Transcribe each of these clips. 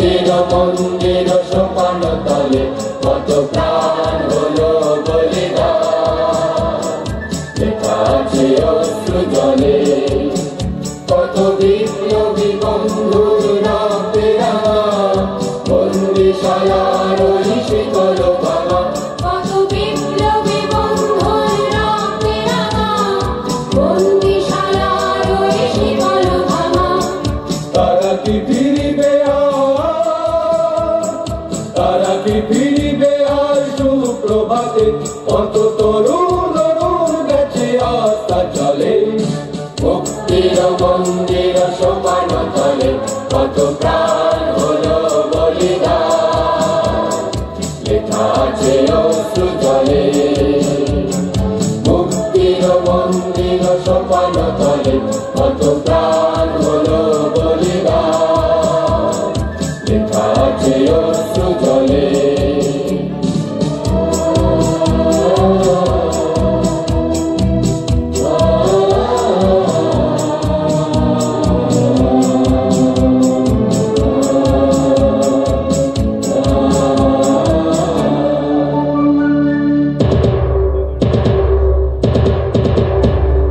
মুক্তির মন্দির সোপান তলে কত প্রাণ হলো বলিদান, লেখা আছে অশ্রু জলে কত বিপ্লবী বন্ধুর রক্তে রাঙা বন্দিশালার ওই শিকল ভাঙা, কত বিপ্লবী বন্ধুর রক্তে রাঙা বন্দিশালার ওই শিকল ভাঙা। তারা কি ফিরিবে তারা কি ফিরিবে আর সুপ্রভাতে, কত তরুণ গেছে আস্থা চলে মুক্তির মন্দির সোপান তলে কত প্রাণ হলো বলিদান, লেখা আছে অশ্রু জলে মুক্তির মন্দির সোপান তলে কত প্রাণ হলো বলিদান, লেখা আছে অশ্রু জলে।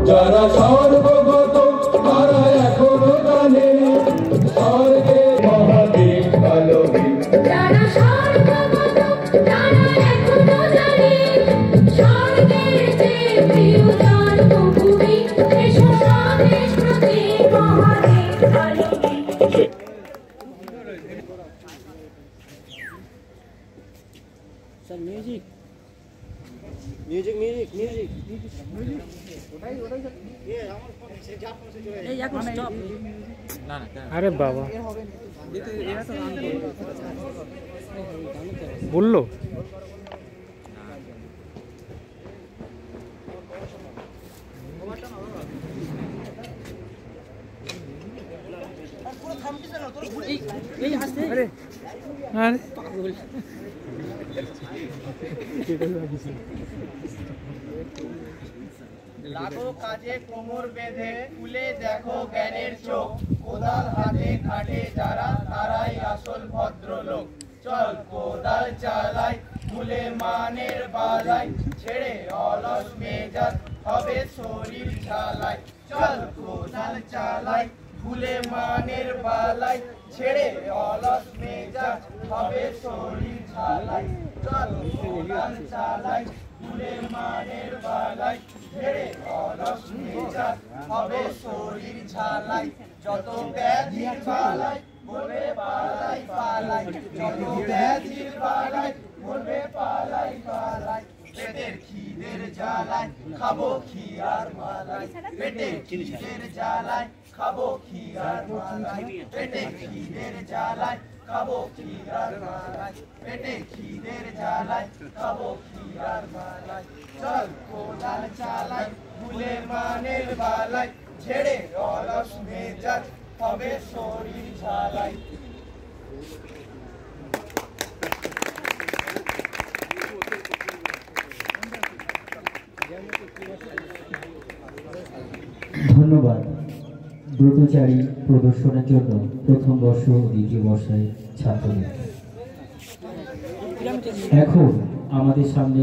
যারা সর্বগত তারা এখনো জানে স্বর্গে মহাদেব কালবি, যারা সর্বগত তারা এখনো জানে স্বর্গের যে প্রিয় জন্মভূমি, এসো স্বদেশ প্রতি মহাদেব কালবি। Sir music music music music এই এখন স্টপ না না। আরে বাবা বললো এই হাসতে আরে আরে পাগল। লাগো কাজে কোমর বেঁধে খুলে দেখো জ্ঞানের চোখ, কোদাল হাতে খাটে যারা তারাই আসল ভদ্রলোক। চল কোদাল চালাই খুলে মানের বালাই, ছেড়ে অলস মেজাজ হবে শরীর ঝালাই। চল কোদাল চালাই খুলে মানের বালাই, ছেড়ে অলস মেজাজ হবে শরীর ঝালাই। চল কোদাল চালাই খুলে মানের বালাই, ছেড়ে অলস মেজাজ হবে শরীর ঝালাই। যত ব্যাধির বালাই বলবে পালাই পালাই, যত ব্যাধির বালাই বলবে পালাই পালাই। পেটের খিদের জ্বালায় খাবো খিয়ার মালাই, পেটের খিদের জ্বালায় খাবো খিয়ার মালাই, পেটের খিদের জ্বালায় খাবো খিয়ার মালাই, পেটের খিদের জ্বালায় খাবো খিয়ার মালাই। চল কোদাল চালাই ভুলে মানের বালাই, ছেড়ে অলস মেজাজ হবে শরীর ঝালাই। ধন্যবাদ ব্রতচারী প্রদর্শনের জন্য প্রথম বর্ষ ও দ্বিতীয় বর্ষের ছাত্রদের। এখন আমাদের সামনে